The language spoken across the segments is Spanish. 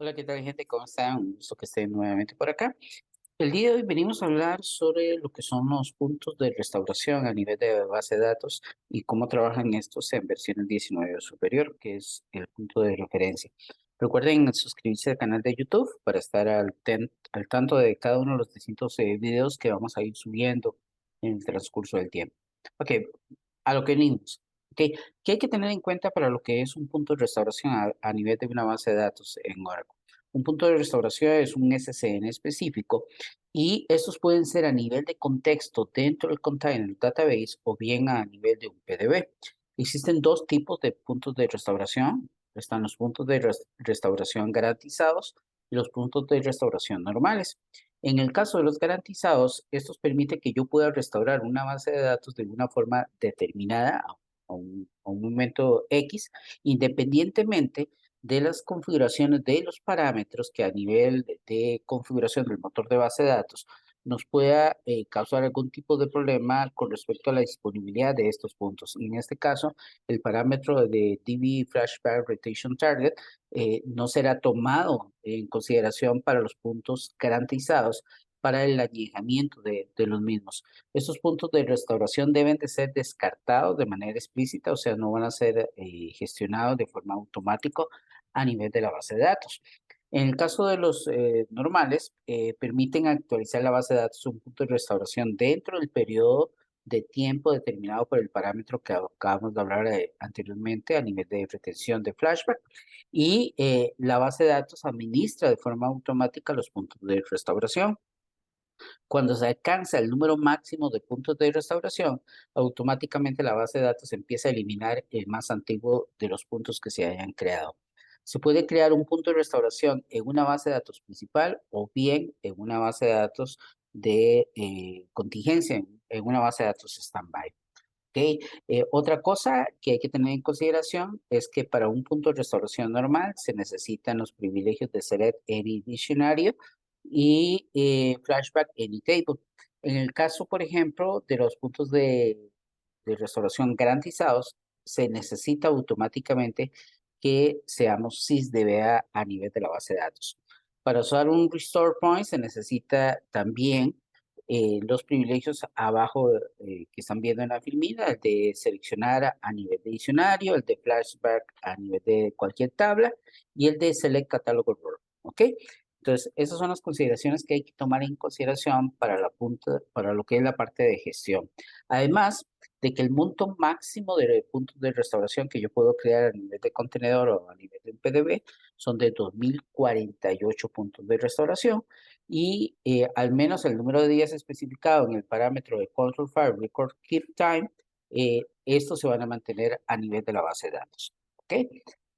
Hola, ¿qué tal, gente? ¿Cómo están? Un gusto que estén nuevamente por acá. El día de hoy venimos a hablar sobre lo que son los puntos de restauración a nivel de base de datos y cómo trabajan estos en versiones 19 o superior, que es el punto de referencia. Recuerden suscribirse al canal de YouTube para estar al tanto de cada uno de los distintos videos que vamos a ir subiendo en el transcurso del tiempo. Ok, a lo que venimos. Ok, ¿qué hay que tener en cuenta para lo que es un punto de restauración a nivel de una base de datos en Oracle? Un punto de restauración es un SCN específico y estos pueden ser a nivel de contexto dentro del container database o bien a nivel de un PDB. Existen dos tipos de puntos de restauración. Están los puntos de restauración garantizados y los puntos de restauración normales. En el caso de los garantizados, estos permiten que yo pueda restaurar una base de datos de una forma determinada a un momento X, independientemente de las configuraciones de los parámetros que a nivel de configuración del motor de base de datos nos pueda causar algún tipo de problema con respecto a la disponibilidad de estos puntos. Y en este caso, el parámetro de DB Flashback Rotation Target no será tomado en consideración para los puntos garantizados para el añejamiento de los mismos. Estos puntos de restauración deben de ser descartados de manera explícita, o sea, no van a ser gestionados de forma automática a nivel de la base de datos. En el caso de los normales, permiten actualizar la base de datos a un punto de restauración dentro del periodo de tiempo determinado por el parámetro que acabamos de hablar anteriormente a nivel de retención de flashback y la base de datos administra de forma automática los puntos de restauración. Cuando se alcanza el número máximo de puntos de restauración, automáticamente la base de datos empieza a eliminar el más antiguo de los puntos que se hayan creado. Se puede crear un punto de restauración en una base de datos principal o bien en una base de datos de contingencia, en una base de datos standby. ¿Okay? Otra cosa que hay que tener en consideración es que para un punto de restauración normal se necesitan los privilegios de Select Any Diccionario y Flashback Any Table. En el caso, por ejemplo, de los puntos de restauración garantizados, se necesita automáticamente que seamos sysdba a nivel de la base de datos. Para usar un Restore Point se necesita también los privilegios abajo que están viendo en la filmina, el de seleccionar a nivel de diccionario, el de flashback a nivel de cualquier tabla y el de select catálogo role, ¿ok? Entonces, esas son las consideraciones que hay que tomar en consideración para lo que es la parte de gestión. Además de que el monto máximo de puntos de restauración que yo puedo crear a nivel de contenedor o a nivel de un PDB son de 2048 puntos de restauración y al menos el número de días especificado en el parámetro de Control File Record Keep Time, estos se van a mantener a nivel de la base de datos. ¿Ok?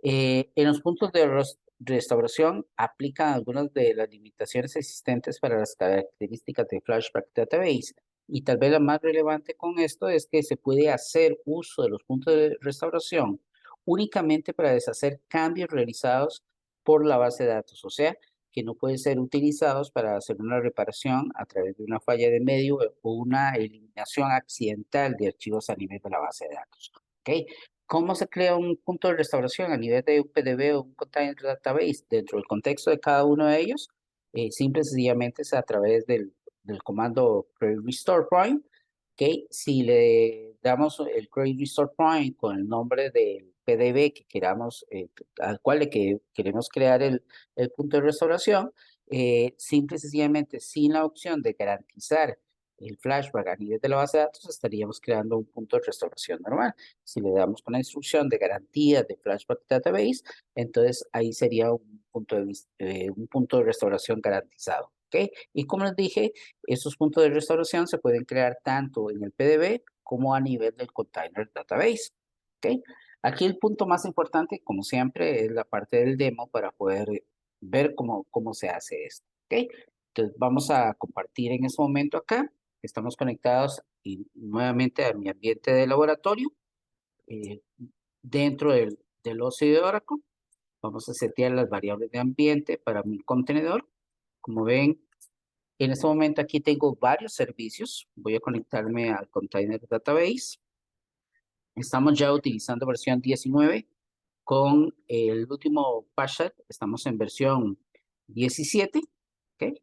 En los puntos de restauración aplican algunas de las limitaciones existentes para las características de Flashback Database. Y tal vez la más relevante con esto es que se puede hacer uso de los puntos de restauración únicamente para deshacer cambios realizados por la base de datos. O sea, que no pueden ser utilizados para hacer una reparación a través de una falla de medio o una eliminación accidental de archivos a nivel de la base de datos. ¿Ok? ¿Cómo se crea un punto de restauración a nivel de un PDB o un container database? Dentro del contexto de cada uno de ellos, simple y sencillamente es a través del comando create restore point. ¿Ok? Si le damos el create restore point con el nombre del PDB que queramos, al cual queremos crear el punto de restauración, simple y sencillamente sin la opción de garantizar el flashback a nivel de la base de datos, estaríamos creando un punto de restauración normal. Si le damos con la instrucción de garantía de flashback database, entonces ahí sería un punto de restauración garantizado. ¿Ok? Y como les dije, estos puntos de restauración se pueden crear tanto en el PDB como a nivel del container database. ¿Ok? Aquí el punto más importante, como siempre, es la parte del demo para poder ver cómo se hace esto. ¿Ok? Entonces vamos a compartir en este momento acá. Estamos conectados y nuevamente a mi ambiente de laboratorio. eh, Dentro del OSI de Oracle, vamos a setear las variables de ambiente para mi contenedor. Como ven, en este momento aquí tengo varios servicios. Voy a conectarme al Container Database. Estamos ya utilizando versión 19. con el último patch set. Estamos en versión 17. ¿Ok?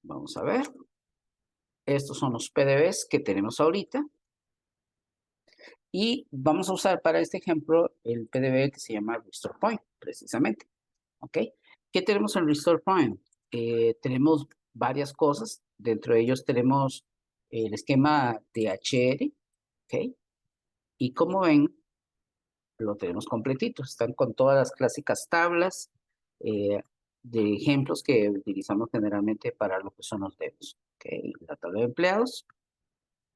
Vamos a ver. Estos son los PDBs que tenemos ahorita. Y vamos a usar para este ejemplo el PDB que se llama Restore Point, precisamente. ¿Ok? ¿Qué tenemos en Restore Point? Tenemos varias cosas. Dentro de ellos tenemos el esquema DHR. ¿Ok? Y como ven, lo tenemos completito. Están con todas las clásicas tablas eh, de ejemplos que utilizamos generalmente para lo que son los demos. ¿Ok? La tabla de empleados.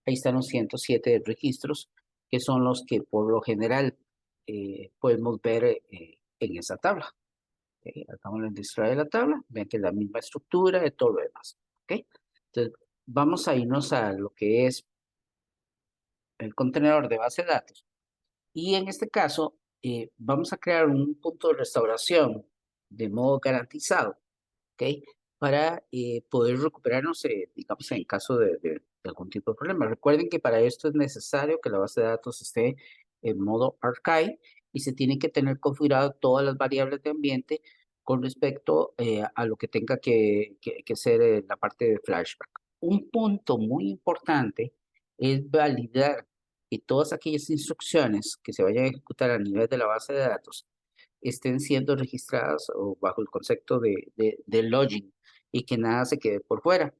Ahí están los 107 registros, que son los que por lo general podemos ver en esa tabla. ¿Ok? Hagamos el distraer de la tabla. Ven que es la misma estructura de todo lo demás. ¿Ok? Entonces, vamos a irnos a lo que es el contenedor de base de datos. Y en este caso, vamos a crear un punto de restauración de modo garantizado, ¿ok? Para poder recuperarnos, digamos, en caso de algún tipo de problema. Recuerden que para esto es necesario que la base de datos esté en modo archive y se tienen que tener configurado todas las variables de ambiente con respecto a lo que tenga que ser la parte de flashback. Un punto muy importante es validar que todas aquellas instrucciones que se vayan a ejecutar a nivel de la base de datos estén siendo registradas o bajo el concepto de login y que nada se quede por fuera.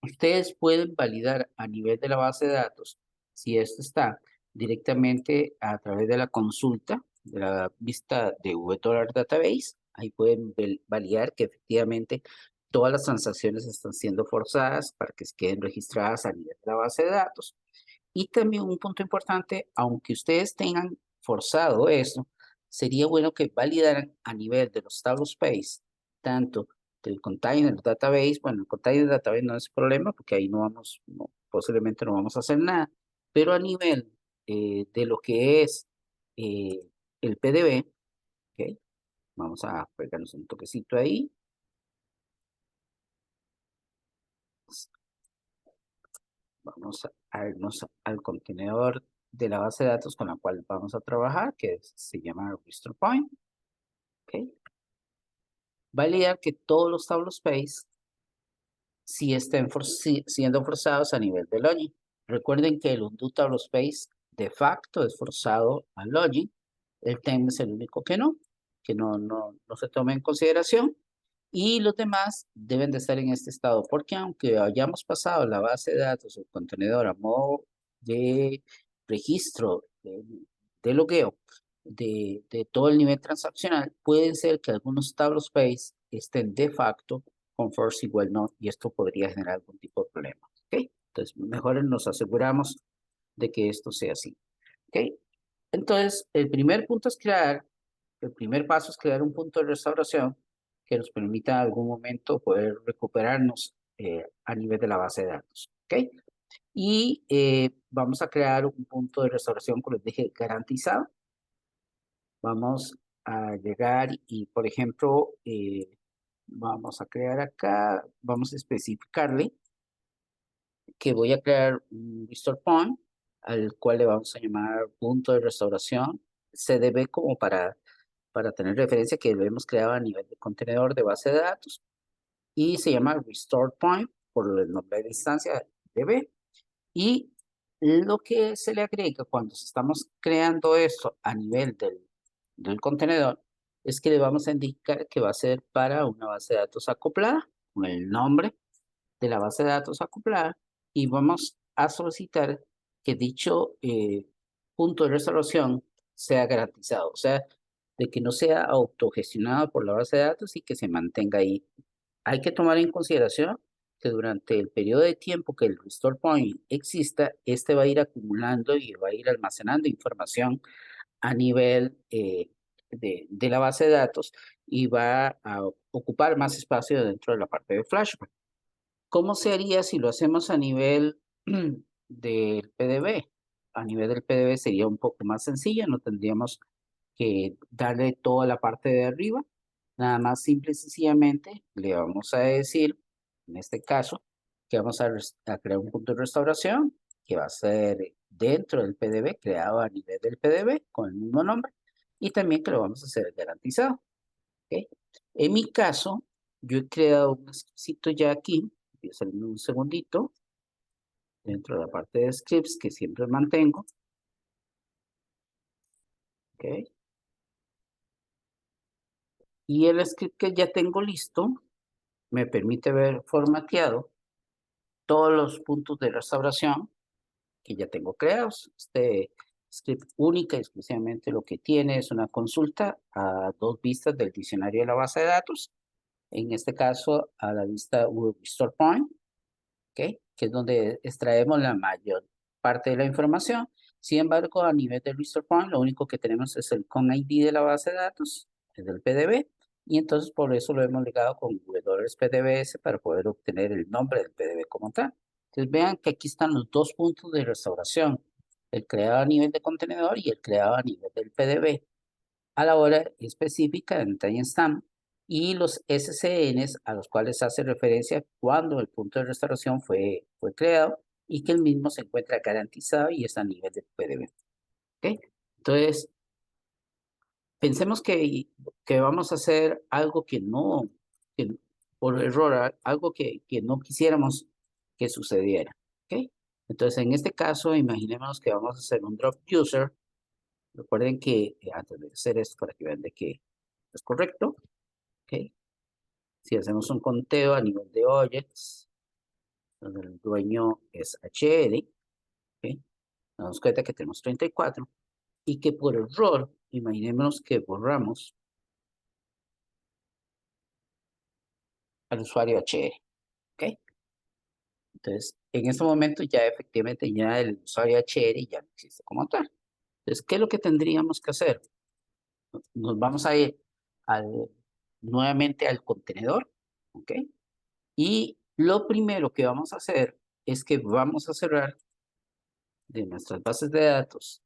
Ustedes pueden validar a nivel de la base de datos si esto está directamente a través de la consulta de la vista de VDollar Database. Ahí pueden validar que efectivamente todas las transacciones están siendo forzadas para que se queden registradas a nivel de la base de datos. Y también un punto importante, aunque ustedes tengan forzado eso, sería bueno que validaran a nivel de los table space, tanto del container database. Bueno, el container database no es problema porque ahí no vamos, posiblemente no vamos a hacer nada, pero a nivel de lo que es el PDB, ¿ok? Vamos a pegarnos un toquecito ahí. Vamos a irnos al contenedor de la base de datos con la cual vamos a trabajar, que se llama Restore Point. ¿Ok? Validar que todos los table space sí estén siendo forzados a nivel de login. Recuerden que el undo table space de facto es forzado a login. El TEM es el único que no se toma en consideración. Y los demás deben de estar en este estado, porque aunque hayamos pasado la base de datos o contenedor a modo de registro, de logueo, de todo el nivel transaccional, puede ser que algunos table space estén de facto con force igual no, y esto podría generar algún tipo de problema. ¿Ok? Entonces, mejor nos aseguramos de que esto sea así. ¿Ok? Entonces, el primer paso es crear un punto de restauración que nos permita en algún momento poder recuperarnos a nivel de la base de datos. ¿Ok? Y vamos a crear un punto de restauración, como les dije, garantizado. Vamos a llegar y, por ejemplo, vamos a crear acá, vamos a especificarle que voy a crear un restore point al cual le vamos a llamar punto de restauración CDB como para tener referencia que lo hemos creado a nivel de contenedor de base de datos y se llama restore point por el nombre de instancia DB. Y lo que se le agrega cuando estamos creando esto a nivel del contenedor es que le vamos a indicar que va a ser para una base de datos acoplada con el nombre de la base de datos acoplada y vamos a solicitar que dicho punto de resolución sea garantizado, o sea, de que no sea autogestionado por la base de datos y que se mantenga ahí. Hay que tomar en consideración que durante el periodo de tiempo que el restore point exista, este va a ir acumulando y va a ir almacenando información a nivel de la base de datos y va a ocupar más espacio dentro de la parte de flashback. ¿Cómo se haría si lo hacemos a nivel del PDB? A nivel del PDB sería un poco más sencillo, no tendríamos que darle toda la parte de arriba. Nada más simple y sencillamente le vamos a decir, en este caso, que vamos a crear un punto de restauración que va a ser dentro del PDB, creado a nivel del PDB con el mismo nombre. y también que lo vamos a hacer garantizado. ¿Ok? En mi caso, yo he creado un scriptcito ya aquí, voy a salirme un segundito, dentro de la parte de scripts que siempre mantengo. ¿Ok? Y el script que ya tengo listo me permite ver formateado todos los puntos de restauración que ya tengo creados. Este script única y exclusivamente lo que tiene es una consulta a dos vistas del diccionario de la base de datos. En este caso, a la vista Restore Point, ¿okay? Que es donde extraemos la mayor parte de la información. Sin embargo, a nivel de Restore Point, lo único que tenemos es el con ID de la base de datos, es del PDB, y entonces por eso lo hemos ligado con WPDBS para poder obtener el nombre del PDB como tal. Entonces vean que aquí están los dos puntos de restauración, el creado a nivel de contenedor y el creado a nivel del PDB a la hora específica en timestamp y los SCNs a los cuales hace referencia cuando el punto de restauración fue creado y que el mismo se encuentra garantizado y es a nivel de PDB. ¿Ok? Entonces, pensemos que vamos a hacer algo que no, que por error, algo que no quisiéramos que sucediera. ¿Ok? Entonces, en este caso, imaginemos que vamos a hacer un drop user. Recuerden que antes de hacer esto, para que vean de que es correcto, ¿ok? Si hacemos un conteo a nivel de objects, donde el dueño es HR, ¿ok? Nos damos cuenta que tenemos 34 y que por error, imaginémonos que borramos al usuario HR, ¿ok? Entonces, en este momento ya efectivamente ya el usuario HR ya no existe como tal. Entonces, ¿qué es lo que tendríamos que hacer? Nos vamos a ir nuevamente al contenedor, ¿ok? Y lo primero que vamos a hacer es que vamos a cerrar de nuestras bases de datos.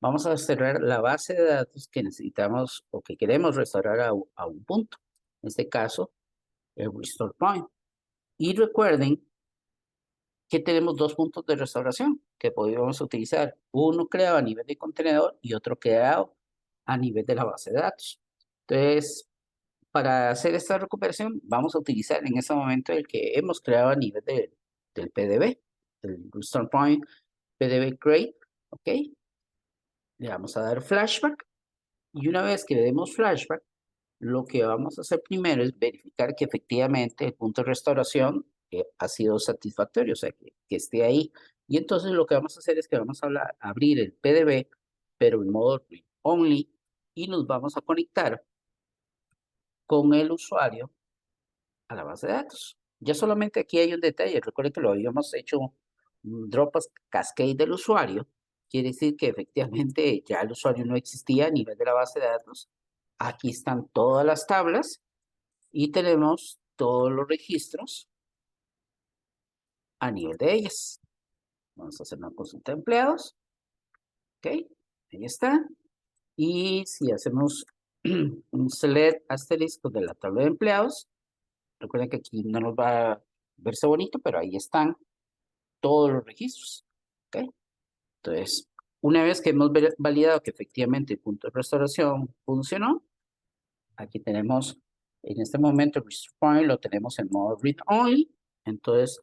Vamos a cerrar la base de datos que necesitamos o que queremos restaurar a un punto. En este caso, el restore point. Y recuerden que tenemos dos puntos de restauración que podríamos utilizar. Uno creado a nivel de contenedor y otro creado a nivel de la base de datos. Entonces, para hacer esta recuperación, vamos a utilizar en este momento el que hemos creado a nivel del PDB, el restore point PDB create, ¿ok? Le vamos a dar flashback y una vez que le demos flashback, lo que vamos a hacer primero es verificar que efectivamente el punto de restauración ha sido satisfactorio, o sea, que esté ahí. Y entonces lo que vamos a hacer es que vamos a abrir el PDB, pero en modo read only, y nos vamos a conectar con el usuario a la base de datos. Ya solamente aquí hay un detalle, recuerden que lo habíamos hecho un drop cascade del usuario, quiere decir que efectivamente ya el usuario no existía a nivel de la base de datos. Aquí están todas las tablas y tenemos todos los registros a nivel de ellas. Vamos a hacer una consulta de empleados. Ok, ahí está. Y si hacemos un select asterisco de la tabla de empleados, recuerden que aquí no nos va a verse bonito, pero ahí están todos los registros. ¿Ok? Entonces, una vez que hemos validado que efectivamente el punto de restauración funcionó, aquí tenemos, en este momento, el restore point lo tenemos en modo read only. Entonces,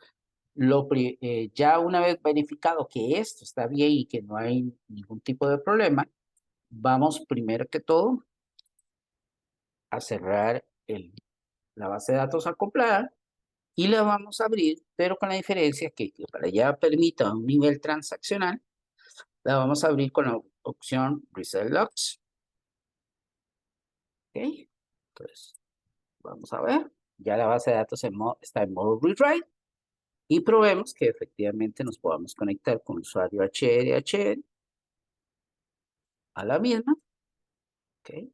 ya una vez verificado que esto está bien y que no hay ningún tipo de problema, vamos primero que todo a cerrar la base de datos acoplada y la vamos a abrir, pero con la diferencia que para ya permita un nivel transaccional, la vamos a abrir con la opción Reset Logs. ¿Ok? Entonces, vamos a ver. Ya la base de datos está en modo Rewrite. Y probemos que efectivamente nos podamos conectar con el usuario HRH a la misma. ¿Ok?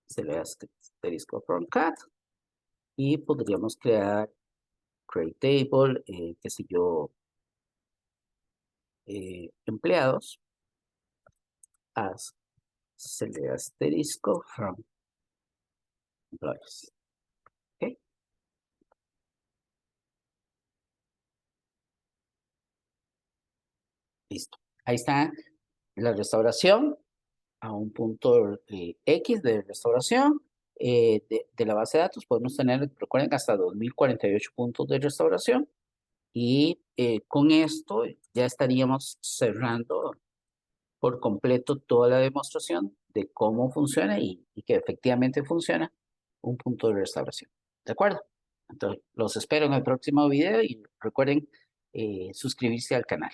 Se le da asterisco from cat. Y podríamos crear create table, qué sé yo, empleados. As se le da asterisco from employees. ¿Ok? Listo. Ahí está la restauración. a un punto X de restauración de la base de datos. Podemos tener, recuerden, hasta 2048 puntos de restauración y con esto ya estaríamos cerrando por completo toda la demostración de cómo funciona y que efectivamente funciona un punto de restauración. ¿De acuerdo? Entonces, los espero en el próximo video y recuerden suscribirse al canal.